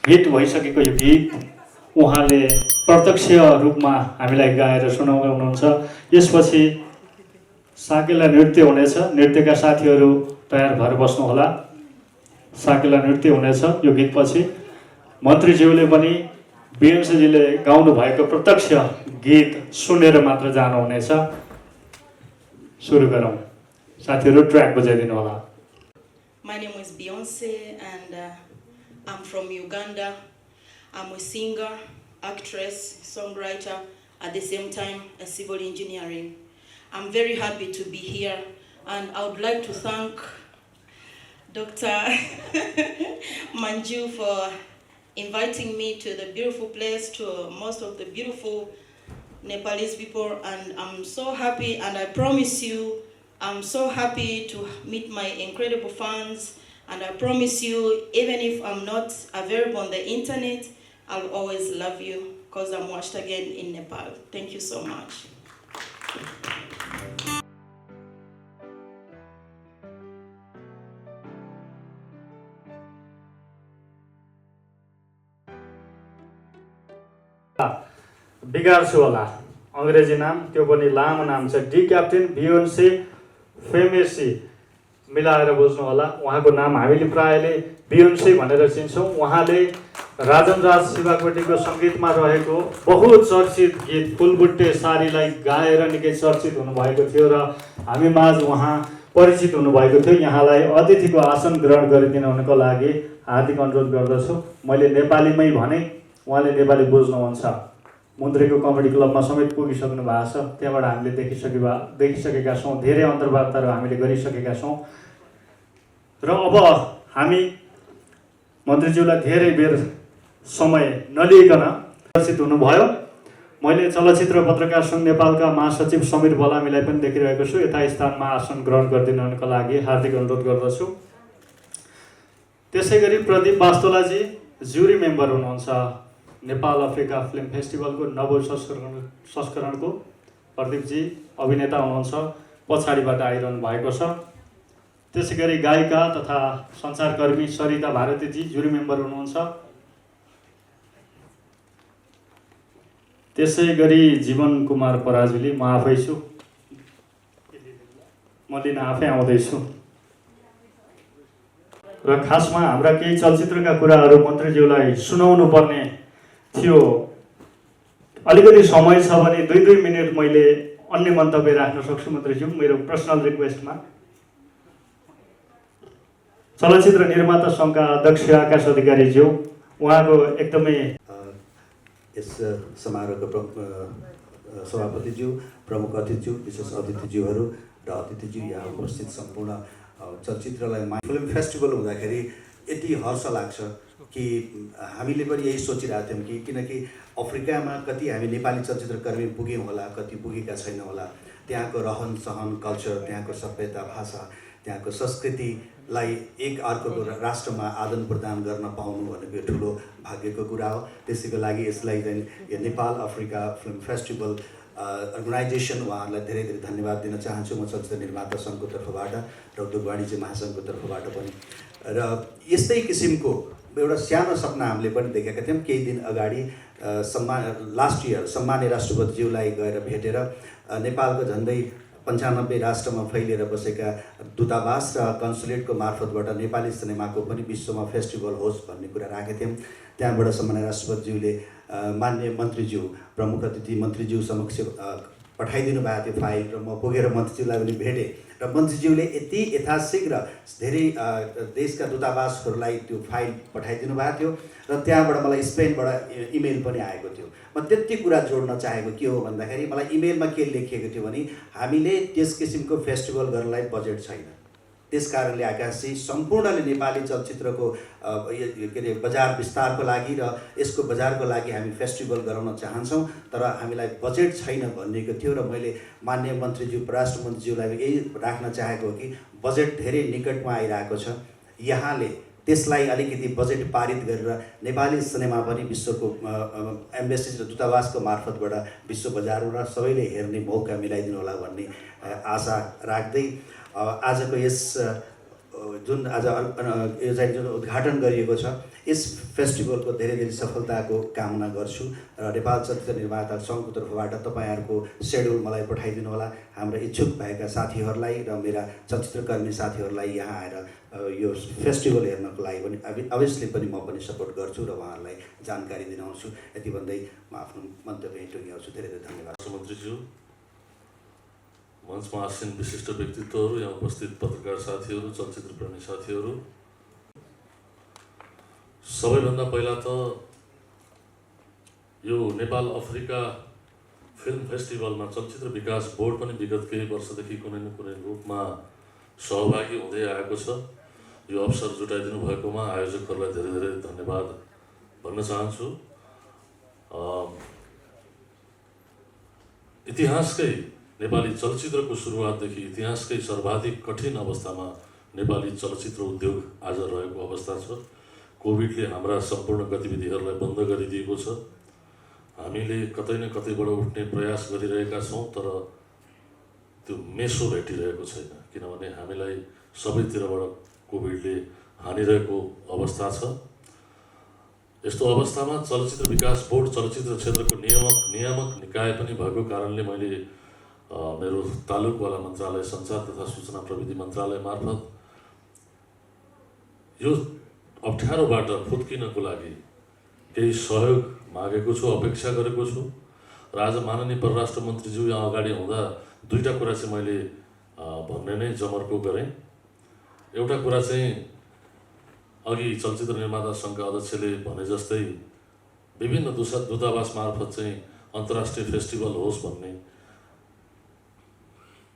Hit भइसकेको यो गीत उहाँले प्रत्यक्ष रूपमा हामीलाई गाएर सुनाउनु हुनुहुन्छ। यसपछि साकेला नृत्य हुनेछ। नृत्यका साथीहरू तयार भएर बस्नुहोला। साकेला नृत्य हुनेछ यो गीतपछि। मन्त्रीज्यूले पनि बिएमसीजीले गाउनु भएको प्रत्यक्ष गीत सुनेर मात्र जानुहुनेछ। सुरु गरौँ। साथीहरू ट्र्याक बजाइदिनु होला। My name is Beyonce and I'm from Uganda. I'm a singer, actress, songwriter, at the same time a civil engineering. I'm very happy to be here and I would like to thank Dr. Manju for inviting me to the beautiful place, to most of the beautiful Nepalese people, and I'm so happy, and I promise you I'm so happy to meet my incredible fans, and I promise you even if I'm not available on the internet, I'll always love you because I'm watched again in Nepal. Thank you so much. बिगार्छु होला अंग्रेजी नाम, त्यो पनि लामो नाम छ। D captain बियोन्से फेमेसी मिलाएर बुझ्नु होला। उहाँको नाम हामीले प्रायले बियोन्से भनेर चिन्छौँ। उहाँले राजन राज शिवाकोटीको सङ्गीतमा रहेको बहुत चर्चित गीत फुलबुट्टे सारीलाई गाएर निकै चर्चित हुनुभएको थियो र हामी माझ उहाँ परिचित हुनुभएको थियो। यहाँलाई अतिथिको आसन ग्रहण गरिदिनु हुनको लागि हार्दिक अनुरोध गर्दछु। मैले नेपालीमै भने उहाँले नेपाली बुझ्नुहुन्छ। मन्त्रीको कमेडी क्लबमा समेत पुगिसक्नु भएको छ। त्यहाँबाट हामीले देखिसकेका छौँ। धेरै अन्तर्वार्ताहरू हामीले गरिसकेका छौँ र अब हामी मन्त्रीज्यूलाई धेरै बेर समय नलिइकन चर्चित हुनुभयो। मैले चलचित्र पत्रकार सङ्घ नेपालका महासचिव समीर बलामीलाई पनि देखिरहेको छु। यथा स्थानमा आसन ग्रहण गरिदिनुको लागि हार्दिक अनुरोध गर्दछु। त्यसै गरी प्रदीप वास्तोलाजी ज्युरी मेम्बर हुनुहुन्छ नेपाल अफ्रिका फिल्म फेस्टिभलको नव संस्करणको। प्रदीपजी अभिनेता हुनुहुन्छ, पछाडिबाट आइरहनु भएको छ। त्यसै गरी गायिका तथा सञ्चारकर्मी सरिता भारतीजी जुरी मेम्बर हुनुहुन्छ। त्यसै गरी जीवन कुमार पराजुली, म आफै छु, म लिन आफै आउँदैछु। र खासमा हाम्रा केही चलचित्रका कुराहरू मन्त्रीज्यूलाई सुनाउनु पर्ने थियो। अलिकति समय छ भने 2-2 मिनट मैले अन्य मन्तव्य राख्न सक्छु मन्त्रीज्यू, मेरो पर्सनल रिक्वेस्टमा। चलचित्र निर्माता सङ्घका अध्यक्ष आकाश अधिकारीज्यू, उहाँको एकदमै यस समारोहको सभापतिज्यू, प्रमुख अतिथिज्यू, विशेष अतिथिज्यूहरू र अतिथिज्यू यहाँ उपस्थित सम्पूर्ण चलचित्रलाई फिल्म फेस्टिभल हुँदाखेरि यति हर्ष लाग्छ कि हामीले पनि यही सोचिरहेको थियौँ कि किनकि अफ्रिकामा कति हामी नेपाली चलचित्रकर्मी पुग्यौँ होला, कति पुगेका छैन होला। त्यहाँको रहन सहन, कल्चर, त्यहाँको सभ्यता, भाषा, त्यहाँको संस्कृतिलाई एक अर्को राष्ट्रमा आदान प्रदान गर्न पाउनु भनेको यो ठुलो भाग्यको कुरा हो। त्यसैको लागि यसलाई चाहिँ यो Nepal Africa film festival organization उहाँहरूलाई धेरै धेरै धन्यवाद दिन चाहन्छु म चलचित्र निर्माता सङ्घको तर्फबाट र उद्योग वाणिज्य महासङ्घको तर्फबाट पनि। र यस्तै किसिमको एउटा सानो सपना हामीले पनि देखेका थियौँ। केही दिन अगाडि लास्ट इयर सम्मान्य राष्ट्रपतिज्यूलाई गएर भेटेर नेपालको झन्डै 95 राष्ट्रमा फैलिएर बसेका दूतावास र कन्सुलेटको मार्फतबाट नेपाली सिनेमाको पनि विश्वमा फेस्टिभल होस् भन्ने कुरा राखेका थियौँ। त्यहाँबाट सम्मान्य राष्ट्रपतिज्यूले मान्य मन्त्रीज्यू, प्रमुख अतिथि मन्त्रीज्यू समक्ष पठाइदिनु भएको थियो फाइल र म पुगेर मन्त्रीज्यूलाई पनि भेटेँ र मन्त्रीज्यूले यति यथाशीघ्र धेरै देशका दूतावासहरूलाई त्यो फाइल पठाइदिनु भएको थियो र त्यहाँबाट मलाई स्पेनबाट इमेल पनि आएको थियो। म त्यति कुरा जोड्न चाहेको के हो भन्दाखेरि मलाई इमेलमा के लेखिएको थियो भने हामीले त्यस किसिमको फेस्टिभल गर्नलाई बजेट छैन। त्यस कारणले आकाशजी सम्पूर्णले नेपाली चलचित्रको के अरे बजार विस्तारको लागि र यसको बजारको लागि हामी फेस्टिभल गराउन चाहन्छौँ, तर हामीलाई बजेट छैन भनिएको थियो र मैले माननीय मन्त्रीज्यू, परराष्ट्र मन्त्रीज्यूलाई यही राख्न चाहेको हो कि बजेट धेरै निकटमा आइरहेको छ। यहाँले त्यसलाई अलिकति बजेट पारित गरेर नेपाली सिनेमा पनि विश्वको एम्बेसी र दूतावासको मार्फतबाट विश्व बजारमा सबैले हेर्ने मौका मिलाइदिनु होला भन्ने आशा राख्दै आजको यस जुन आज यो चाहिँ जुन उद्घाटन गरिएको छ यस फेस्टिभलको धेरै धेरै सफलताको कामना गर्छु र नेपाल चलचित्र निर्माता सङ्घको तर्फबाट तपाईँहरूको सेड्युल मलाई पठाइदिनु होला। हाम्रा इच्छुक भएका साथीहरूलाई र मेरा चलचित्रकर्मी साथीहरूलाई यहाँ आएर यो फेस्टिभल हेर्नको लागि पनि अभियसली पनि म पनि सपोर्ट गर्छु र उहाँहरूलाई जानकारी दिनाउँछु। यति भन्दै म आफ्नो मन्तव्य टुङ्ग्याउँछु। धेरै धेरै धन्यवाद। मन्त्रीज्यू, मञ्चमा आसीन विशिष्ट व्यक्तित्वहरू, यहाँ उपस्थित पत्रकार साथीहरू, चलचित्र प्रेमी साथीहरू, सबैभन्दा पहिला त यो नेपाल अफ्रिका फिल्म फेस्टिभलमा चलचित्र विकास बोर्ड पनि विगत केही वर्षदेखि कुनै न कुनै रूपमा सहभागी हुँदै आएको छ। यो अवसर जुटाइदिनु भएकोमा आयोजकहरूलाई धेरै धेरै धन्यवाद भन्न चाहन्छु। इतिहासकै नेपाली चलचित्रको सुरुवातदेखि इतिहासकै सर्वाधिक कठिन अवस्थामा नेपाली चलचित्र उद्योग आज रहेको अवस्था छ। कोभिडले हाम्रा सम्पूर्ण गतिविधिहरूलाई बन्द गरिदिएको छ। हामीले कतै न कतैबाट उठ्ने प्रयास गरिरहेका छौँ, तर त्यो मेसो भेटिरहेको छैन, किनभने हामीलाई सबैतिरबाट कोभिडले हानिरहेको अवस्था छ। यस्तो अवस्थामा चलचित्र विकास बोर्ड चलचित्र क्षेत्रको नियामक निकाय पनि भएको कारणले मैले मेरो तालुकवाला मन्त्रालय सञ्चार तथा सूचना प्रविधि मन्त्रालय मार्फत यो अप्ठ्यारोबाट फुत्किनको लागि केही सहयोग मागेको छु, अपेक्षा गरेको छु। र आज माननीय परराष्ट्र मन्त्रीज्यू यहाँ अगाडि हुँदा दुईवटा कुरा चाहिँ मैले भन्ने नै जमर्को गरेँ। एउटा कुरा चाहिँ अघि चलचित्र निर्माता सङ्घका अध्यक्षले भने जस्तै विभिन्न दूतावास मार्फत चाहिँ अन्तर्राष्ट्रिय फेस्टिभल होस् भन्ने,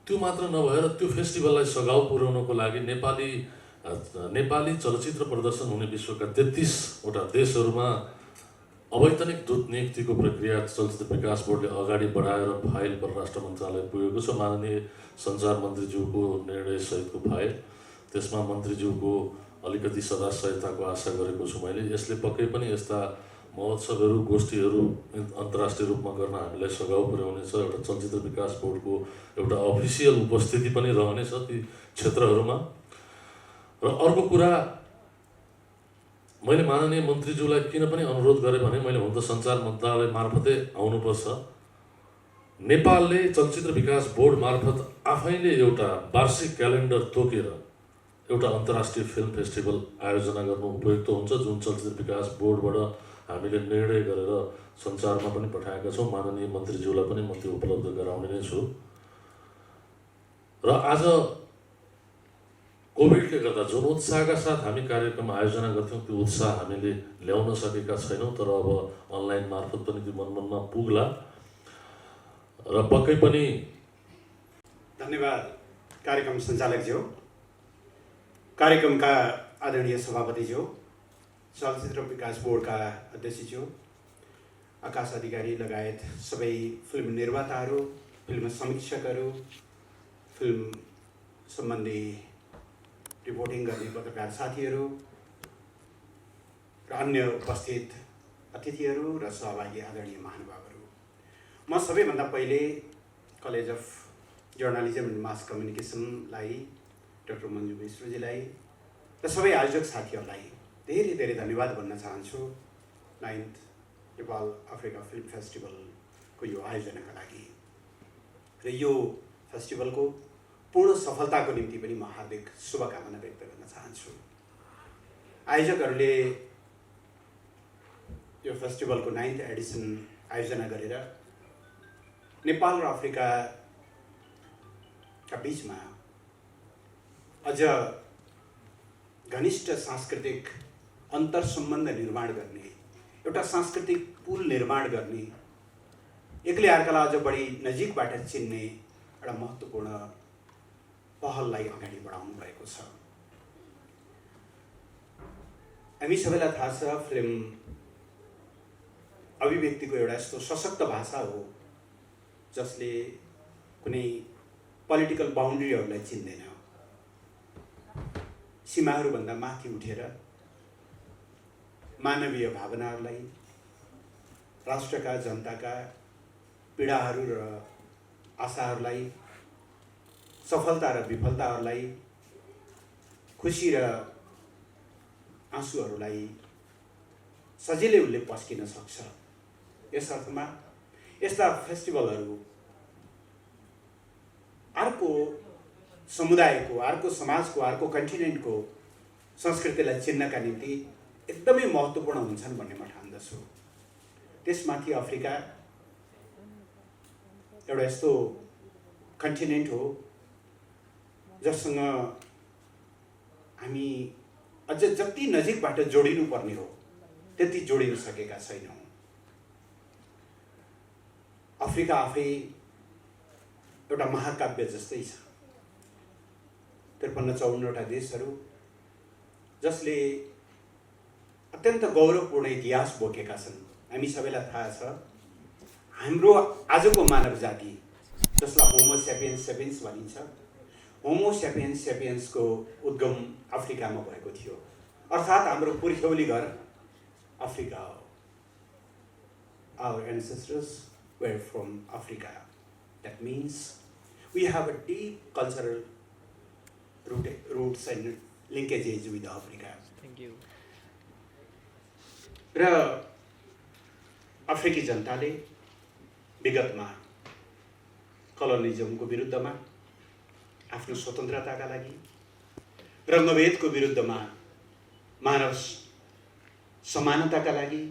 त्यो मात्र नभएर त्यो फेस्टिभललाई सघाउ पुर्याउनको लागि नेपाली चलचित्र प्रदर्शन हुने विश्वका 33वटा देशहरूमा अवैतनिक दूत नियुक्तिको प्रक्रिया चलचित्र विकास बोर्डले अगाडि बढाएर फाइल परराष्ट्र मन्त्रालय पुगेको छ। माननीय सञ्चार मन्त्रीज्यूको निर्णयसहितको फाइल, त्यसमा मन्त्रीज्यूको अलिकति सदा सहायताको आशा गरेको छु मैले। यसले पक्कै पनि यस्ता महोत्सवहरू, गोष्ठीहरू अन्तर्राष्ट्रिय रूपमा गर्न हामीलाई सघाउ पुर्याउनेछ। एउटा चलचित्र विकास बोर्डको एउटा अफिसियल उपस्थिति पनि रहनेछ ती क्षेत्रहरूमा। र अर्को कुरा, मैले माननीय मन्त्रीज्यूलाई किन पनि अनुरोध गरेँ भने मैले हुन त सञ्चार मन्त्रालय मार्फतै आउनुपर्छ। नेपालले चलचित्र विकास बोर्ड मार्फत आफैले एउटा वार्षिक क्यालेन्डर तोकेर एउटा अन्तर्राष्ट्रिय फिल्म फेस्टिभल आयोजना गर्नु उपयुक्त हुन्छ, जुन चलचित्र विकास बोर्डबाट हामीले निर्णय गरेर सञ्चारमा पनि पठाएका छौँ। माननीय मन्त्रीज्यूलाई पनि म त्यो उपलब्ध गराउने नै छु। र आज कोभिडले गर्दा जुन उत्साहका साथ हामी कार्यक्रम आयोजना गर्थ्यौँ त्यो उत्साह हामीले ल्याउन सकेका छैनौँ, तर अब अनलाइन मार्फत पनि त्यो मनमनमा पुग्ला। र पक्कै पनि धन्यवाद कार्यक्रम सञ्चालकज्यू, कार्यक्रमका आदरणीय सभापतिज्यू, चलचित्र विकास बोर्डका अध्यक्षज्यू, आकाश अधिकारी लगायत सबै फिल्म निर्माताहरू, फिल्म समीक्षकहरू, फिल्म सम्बन्धी रिपोर्टिङ गर्ने पत्रकार साथीहरू र अन्य उपस्थित अतिथिहरू र सहभागी आदरणीय महानुभावहरू, म सबैभन्दा पहिले college of journalism and mass कम्युनिकेसनलाई, डाक्टर मन्जु मिश्रजीलाई र सबै आयोजक साथीहरूलाई धेरै धेरै धन्यवाद भन्न चाहन्छु 9th नेपाल अफ्रिका फिल्म फेस्टिभलको यो आयोजनाका लागि। र यो फेस्टिभलको पूर्ण सफलताको निम्ति पनि म हार्दिक शुभकामना व्यक्त गर्न चाहन्छु। आयोजकहरूले यो फेस्टिभलको 9th एडिसन आयोजना गरेर नेपाल र अफ्रिकाका बिचमा अझ घनिष्ठ सांस्कृतिक अन्तर्सम्बन्ध निर्माण गर्ने, एउटा सांस्कृतिक पुल निर्माण गर्ने, एकले अर्कालाई अझ बढी नजिकबाट चिन्ने एउटा महत्त्वपूर्ण पहललाई अगाडि बढाउनु भएको छ। हामी सबैलाई थाहा छ, फिल्म अभिव्यक्तिको एउटा यस्तो सशक्त भाषा हो जसले कुनै पोलिटिकल बाउन्ड्रीहरूलाई चिन्दैन। सीमाहरूभन्दा माथि उठेर मानवीय भावनाहरूलाई, राष्ट्रका जनताका पीडाहरू र आशाहरूलाई, सफलता र विफलताहरूलाई, खुसी र आँसुहरूलाई सजिलै उसले पस्किन सक्छ। यस अर्थमा यस्ता फेस्टिभलहरू अर्को समुदायको, अर्को समाजको, अर्को कन्टिनेन्टको संस्कृतिलाई चिन्नका निम्ति एकदमै महत्त्वपूर्ण हुन्छन् भन्ने म ठान्दछु। त्यसमाथि अफ्रिका एउटा यस्तो कन्टिनेन्ट हो जससँग हामी अझ जति नजिकबाट जोडिनु पर्ने हो त्यति जोडिन सकेका छैनौँ। अफ्रिका आफै एउटा महाकाव्य जस्तै छ। 53-54वटा देशहरू जसले अत्यन्त गौरवपूर्ण इतिहास बोकेका छन्। हामी सबैलाई थाहा छ हाम्रो आजको मानव जाति जसलाई होमो सेपियन्स सेपियन्स भनिन्छ, होमो सेपियन्स सेपियन्सको उद्गम अफ्रिकामा भएको थियो। अर्थात् हाम्रो पुर्ख्यौली घर अफ्रिका हो। Our ancestors were from Africa. That means we have a deep cultural roots and linkages with Africa. Thank you. र अफ्रिकी जनताले विगतमा कलोनिजमको विरुद्धमा, आफ्नो स्वतन्त्रताका लागि, रङ्गभेदको विरुद्धमा, मानव समानताका लागि